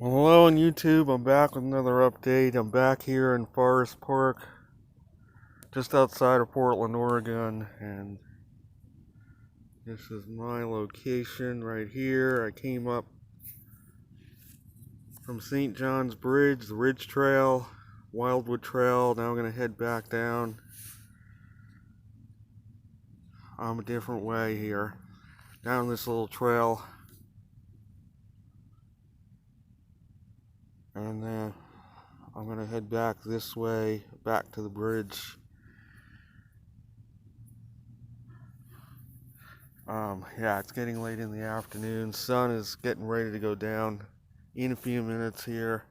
Well, hello on YouTube. I'm back with another update. I'm back here in Forest Park, just outside of Portland, Oregon, and this is my location right here. I came up from St. John's Bridge, the Ridge Trail, Wildwood Trail. Now I'm going to head back down a different way here, down this little trail, and then I'm going to head back this way, back to the bridge. Yeah, it's getting late in the afternoon. Sun is getting ready to go down in a few minutes here.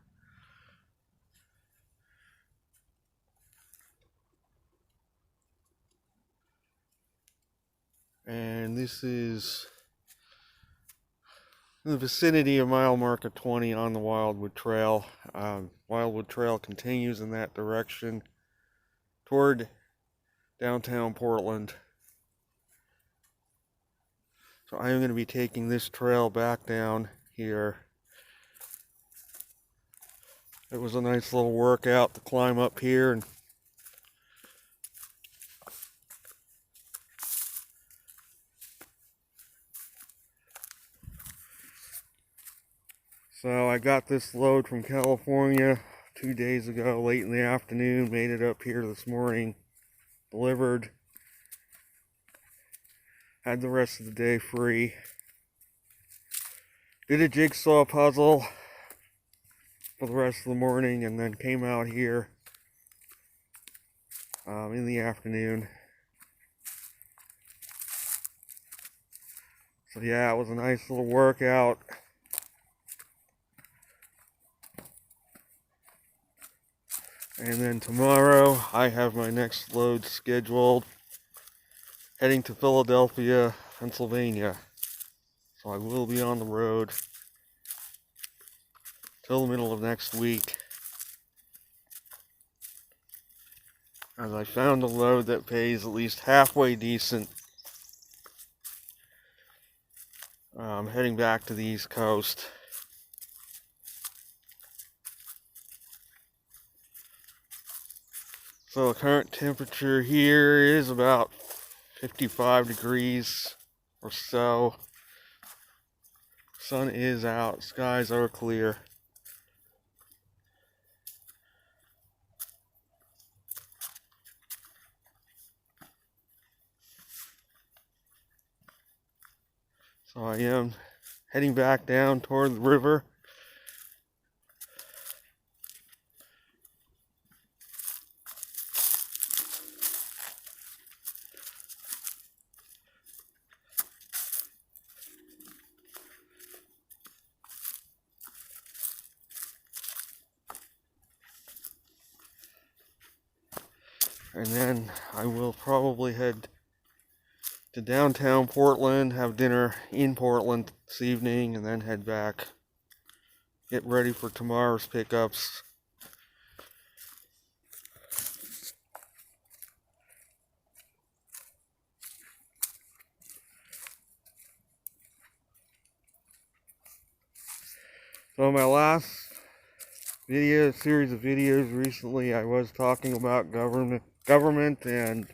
And this is in the vicinity of mile marker 20 on the Wildwood Trail. Wildwood Trail continues in that direction toward downtown Portland. So I am going to be taking this trail back down here. It was a nice little workout to climb up here, and so I got this load from California 2 days ago, late in the afternoon, made it up here this morning, delivered, had the rest of the day free. Did a jigsaw puzzle for the rest of the morning, and then came out here in the afternoon. So yeah, it was a nice little workout. And then tomorrow I have my next load scheduled, heading to Philadelphia, Pennsylvania. So I will be on the road till the middle of next week, as I found a load that pays at least halfway decent. I'm heading back to the East Coast. So the current temperature here is about 55 degrees or so. Sun is out, skies are clear. So I am heading back down toward the river. And then I will probably head to downtown Portland, have dinner in Portland this evening, and then head back. Get ready for tomorrow's pickups. So my last series of videos recently, I was talking about government, and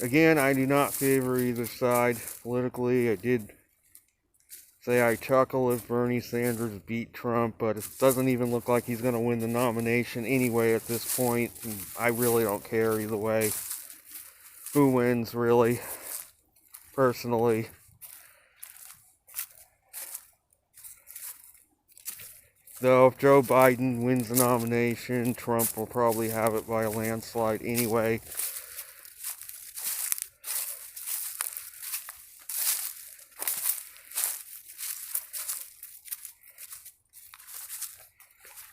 again, I do not favor either side politically. I did say I chuckle if Bernie Sanders beat Trump, but it doesn't even look like he's going to win the nomination anyway at this point. I really don't care either way who wins, really, personally. Though if Joe Biden wins the nomination, Trump will probably have it by a landslide anyway.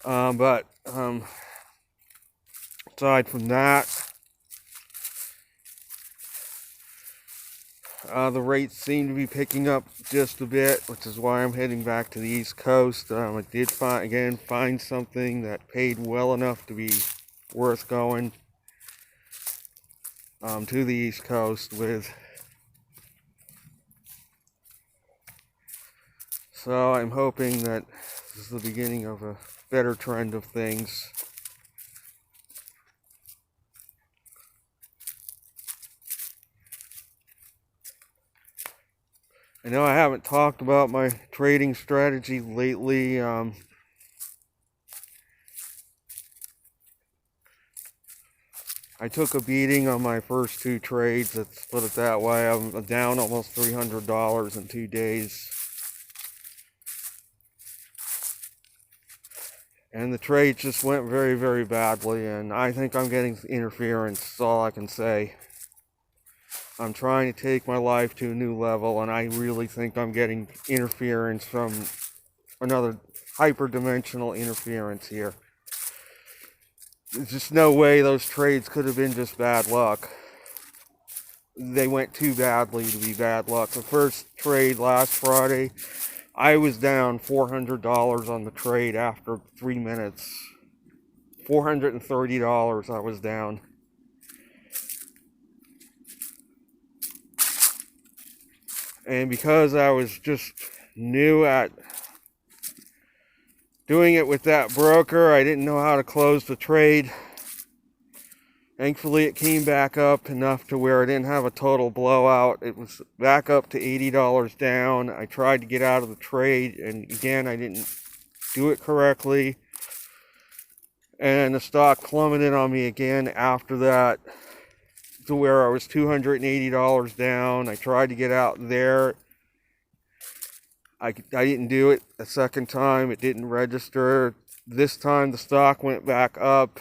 But aside from that, the rates seem to be picking up just a bit, which is why I'm heading back to the East Coast. I did find something that paid well enough to be worth going to the East Coast with. So I'm hoping that this is the beginning of a better trend of things. I know I haven't talked about my trading strategy lately. I took a beating on my first two trades, let's put it that way. I'm down almost $300 in 2 days. And the trade just went very, very badly, and I think I'm getting interference, that's all I can say. I'm trying to take my life to a new level, and I really think I'm getting interference from another hyperdimensional interference here. There's just no way those trades could have been just bad luck. They went too badly to be bad luck. The first trade last Friday, I was down $400 on the trade after 3 minutes. $430 I was down. And because I was just new at doing it with that broker, I didn't know how to close the trade. Thankfully, it came back up enough to where I didn't have a total blowout. It was back up to $80 down. I tried to get out of the trade, and again, I didn't do it correctly. And the stock plummeted on me again after that to where I was $280 down. I tried to get out there. I didn't do it a second time. It didn't register. This time the stock went back up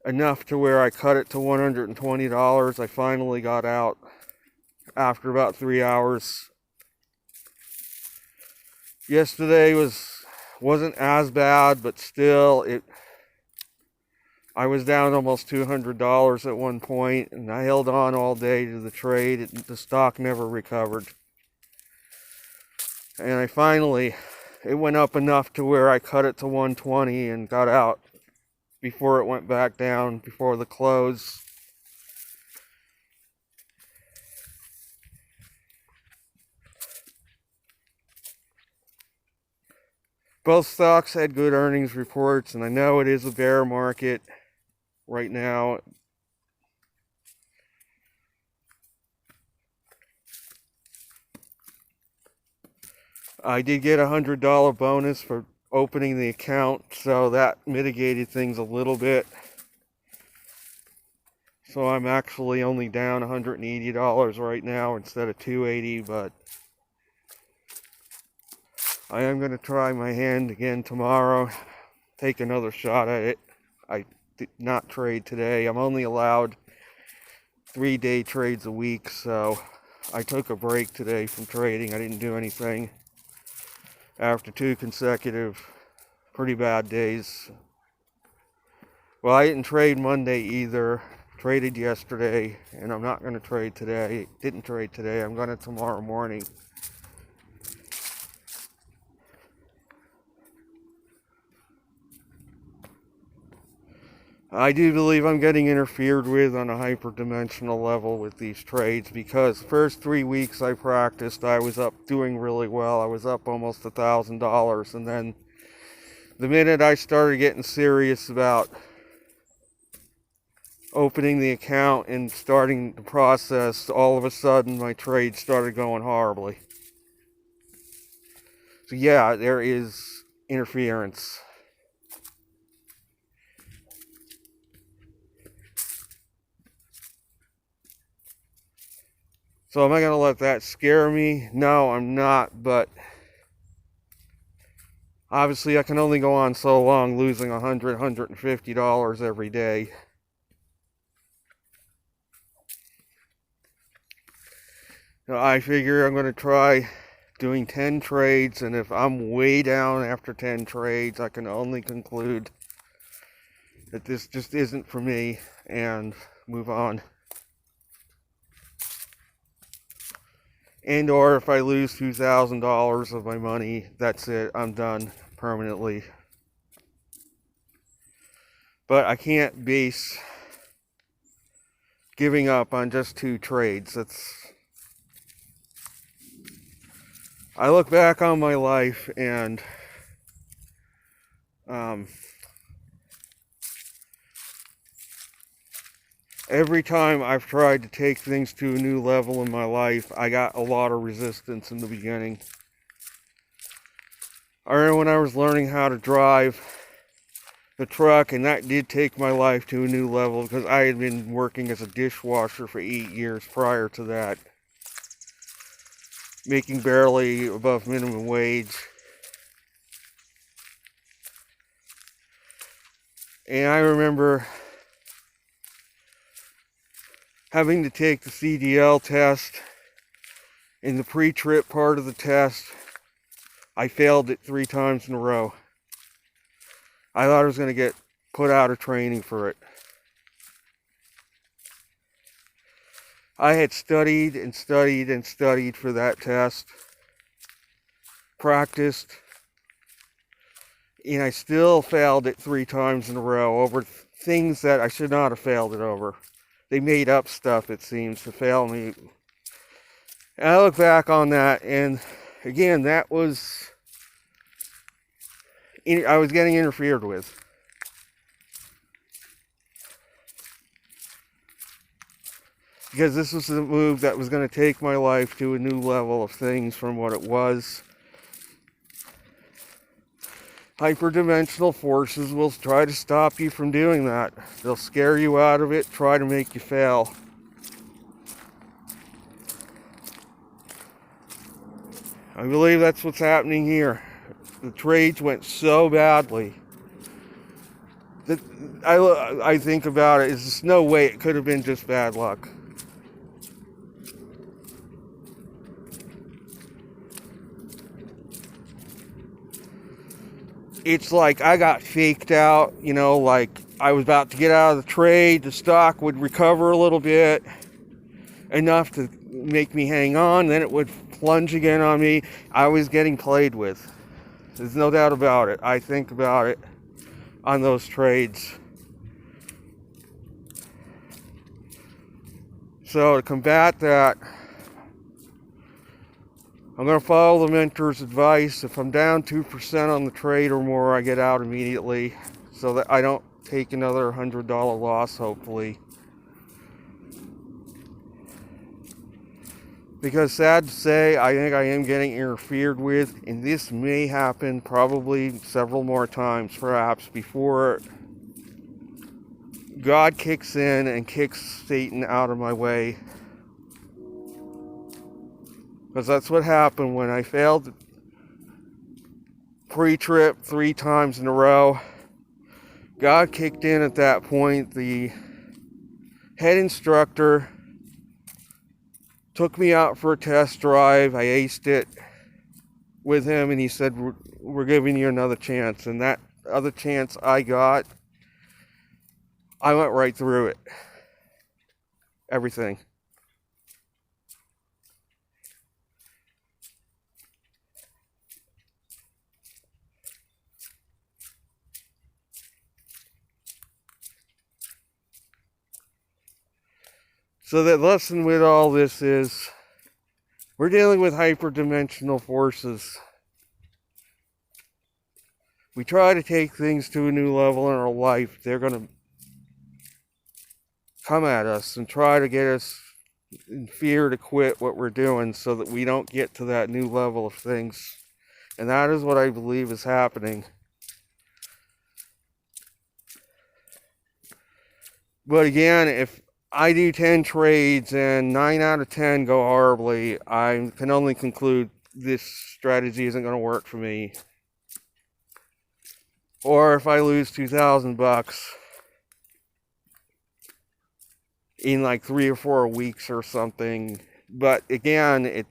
enough to where I cut it to $120. I finally got out after about 3 hours. Yesterday wasn't as bad, but still I was down almost $200 at one point, and I held on all day to the trade. The stock never recovered. And it went up enough to where I cut it to 120 and got out before it went back down, before the close. Both stocks had good earnings reports, and I know it is a bear market right now. I did get a $100 bonus for opening the account, so that mitigated things a little bit. So I'm actually only down $180 right now instead of $280, but I am going to try my hand again tomorrow, take another shot at it. I did not trade today. I'm only allowed 3-day trades a week, so I took a break today from trading. I didn't do anything after 2 consecutive pretty bad days. Well, I didn't trade Monday either. Traded yesterday, and I'm not going to trade today. Didn't trade today. I'm going to tomorrow morning. I do believe I'm getting interfered with on a hyperdimensional level with these trades, because the first 3 weeks I practiced, I was up doing really well. I was up almost $1,000, and then the minute I started getting serious about opening the account and starting the process, all of a sudden my trade started going horribly. So yeah, there is interference. So am I going to let that scare me? No, I'm not, but obviously I can only go on so long losing $100, $150 every day. So I figure I'm going to try doing 10 trades, and if I'm way down after 10 trades, I can only conclude that this just isn't for me and move on. And or if I lose $2,000 of my money, that's it. I'm done permanently. But I can't base giving up on just 2 trades. I look back on my life and every time I've tried to take things to a new level in my life, I got a lot of resistance in the beginning. I remember when I was learning how to drive the truck, and that did take my life to a new level because I had been working as a dishwasher for 8 years prior to that, making barely above minimum wage. And I remember having to take the CDL test. In the pre-trip part of the test, I failed it 3 times in a row. I thought I was going to get put out of training for it. I had studied and studied and studied for that test, practiced, and I still failed it 3 times in a row over things that I should not have failed it over. They made up stuff, it seems, to fail me. And I look back on that, and again, that was, I was getting interfered with. Because this was the move that was going to take my life to a new level of things from what it was. Hyperdimensional forces will try to stop you from doing that. They'll scare you out of it, try to make you fail. I believe that's what's happening here. The trades went so badly that I think about it, there's no way it could have been just bad luck. It's like I got faked out, like I was about to get out of the trade, the stock would recover a little bit, enough to make me hang on, then it would plunge again on me. I was getting played with. There's no doubt about it. I think about it on those trades. So to combat that, I'm going to follow the mentor's advice. If I'm down 2% on the trade or more, I get out immediately so that I don't take another $100 loss, hopefully. Because sad to say, I think I am getting interfered with, and this may happen probably several more times, perhaps, before God kicks in and kicks Satan out of my way. Because that's what happened when I failed pre-trip 3 times in a row. God kicked in at that point. The head instructor took me out for a test drive. I aced it with him, and he said, we're giving you another chance. And that other chance I got, I went right through it. Everything. So the lesson with all this is, we're dealing with hyperdimensional forces. We try to take things to a new level in our life, they're going to come at us and try to get us in fear to quit what we're doing so that we don't get to that new level of things. And that is what I believe is happening. But again, if I do 10 trades and 9 out of 10 go horribly, I can only conclude this strategy isn't going to work for me. Or if I lose $2,000 in like 3 or 4 weeks or something. But again,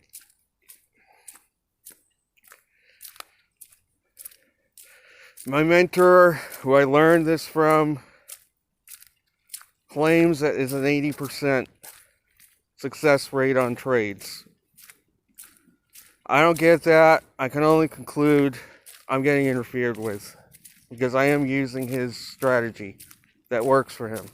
my mentor, who I learned this from, claims that is an 80% success rate on trades. I don't get that. I can only conclude I'm getting interfered with because I am using his strategy that works for him.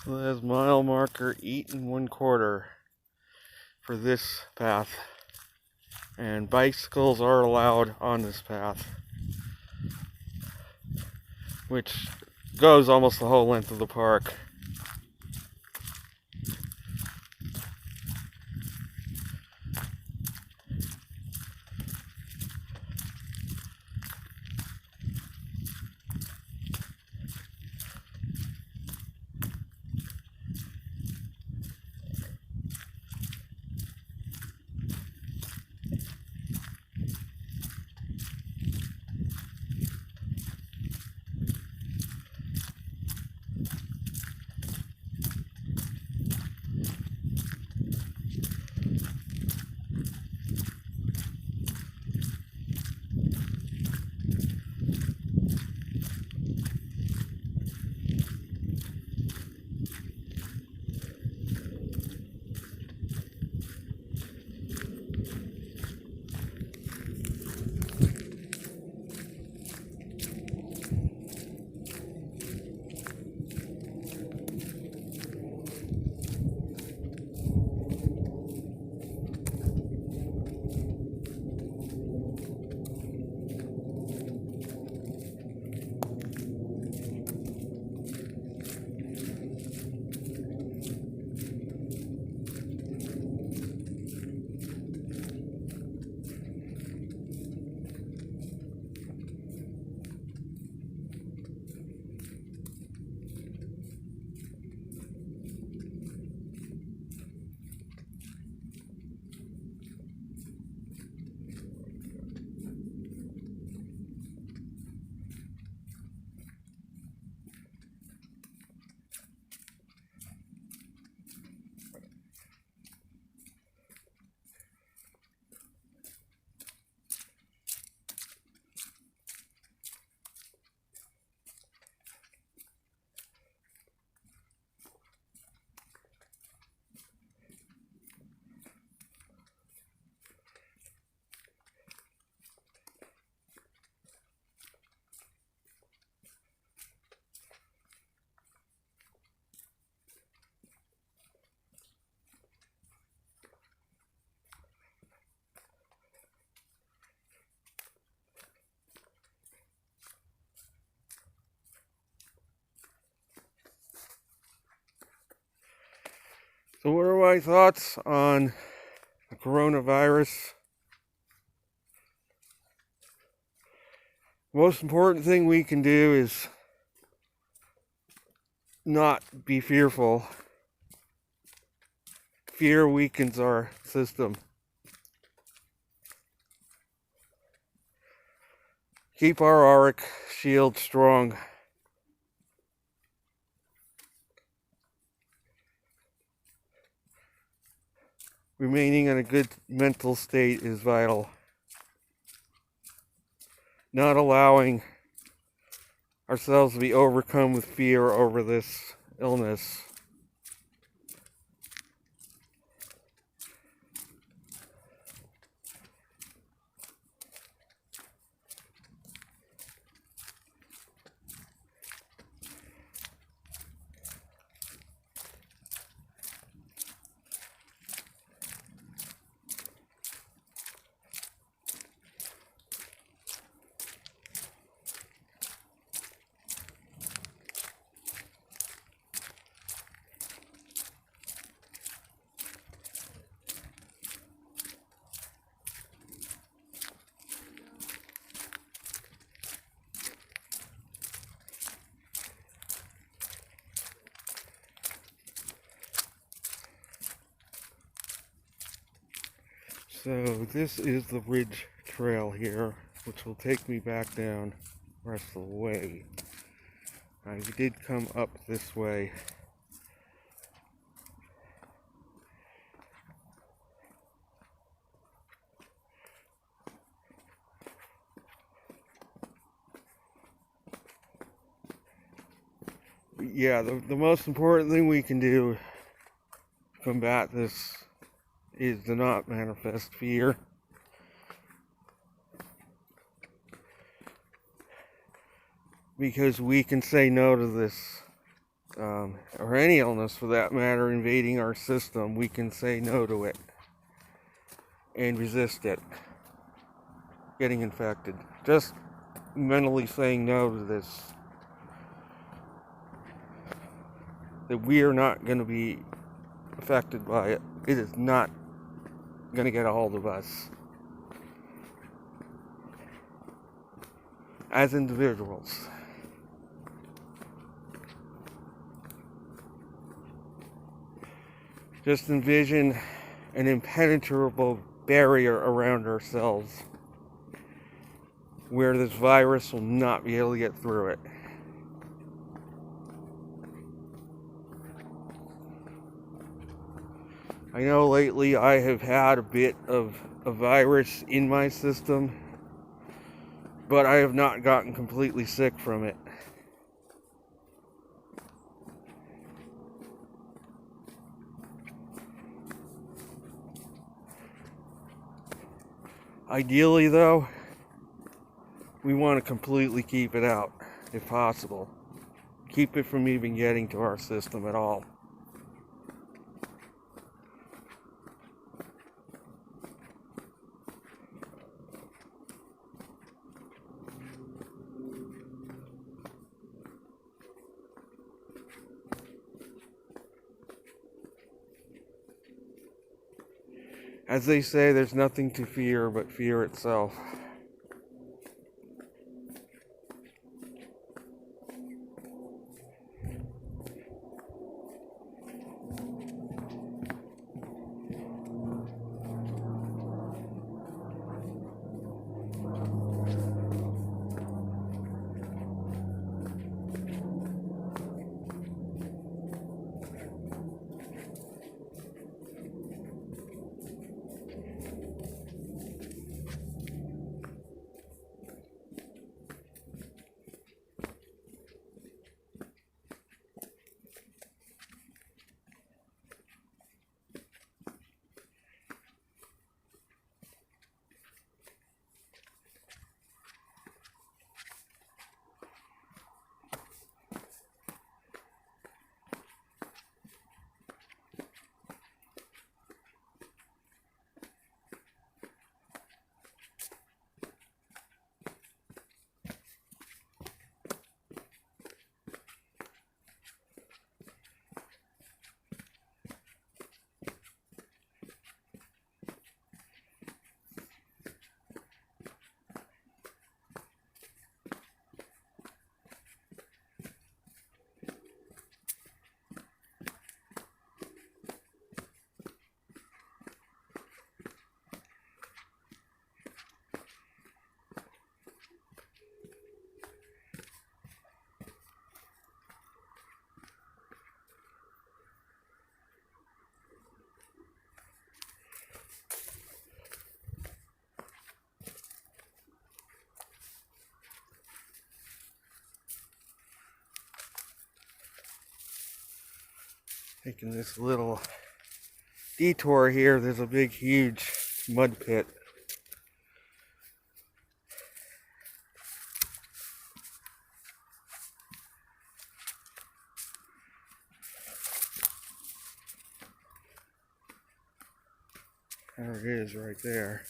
So there's mile marker 8 1/4 for this path. And bicycles are allowed on this path, which goes almost the whole length of the park. So what are my thoughts on the coronavirus? Most important thing we can do is not be fearful. Fear weakens our system. Keep our auric shield strong. Remaining in a good mental state is vital. Not allowing ourselves to be overcome with fear over this illness. So this is the ridge trail here, which will take me back down the rest of the way. I did come up this way. Yeah, the most important thing we can do to combat this is to not manifest fear. Because we can say no to this or any illness for that matter, invading our system, we can say no to it and resist it getting infected. Just mentally saying no to this. That we are not going to be affected by it. It is not going to get a hold of us as individuals. Just envision an impenetrable barrier around ourselves where this virus will not be able to get through it. I know lately I have had a bit of a virus in my system, but I have not gotten completely sick from it. Ideally, though, we want to completely keep it out, if possible. Keep it from even getting to our system at all. As they say, there's nothing to fear but fear itself. Taking this little detour here, there's a big, huge mud pit. There it is right there.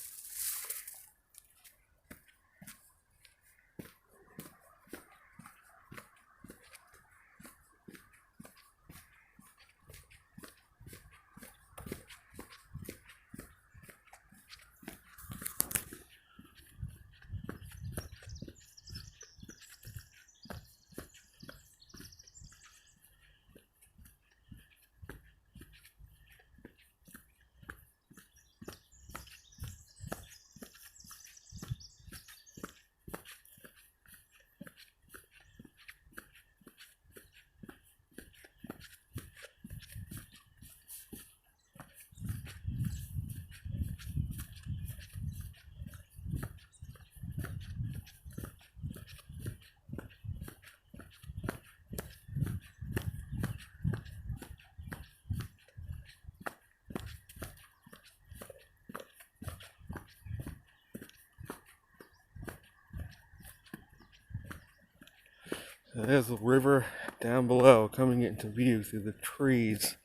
There's the river down below coming into view through the trees.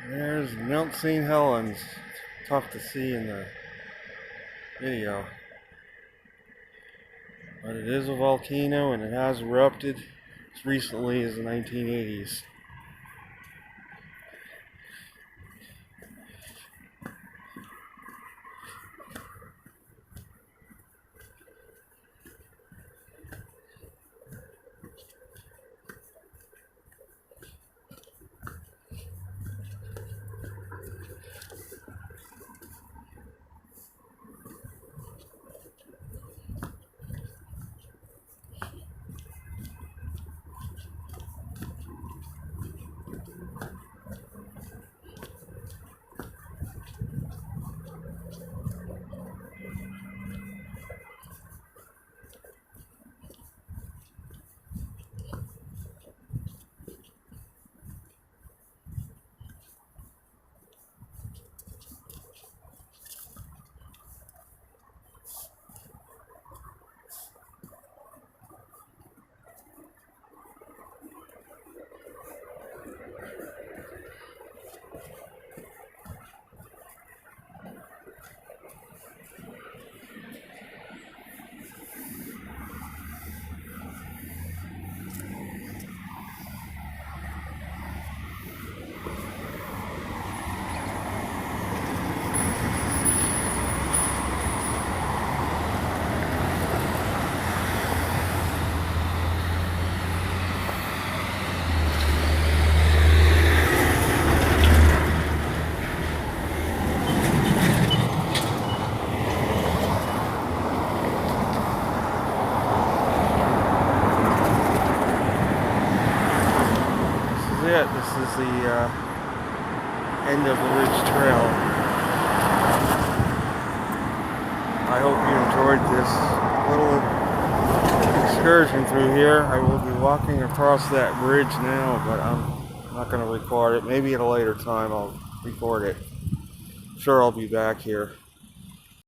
There's Mount St. Helens. Tough to see in the video. But it is a volcano and it has erupted as recently as the 1980s. This is the end of the Ridge Trail. I hope you enjoyed this little excursion through here. I will be walking across that bridge now, but I'm not going to record it. Maybe at a later time I'll record it. Sure, I'll be back here.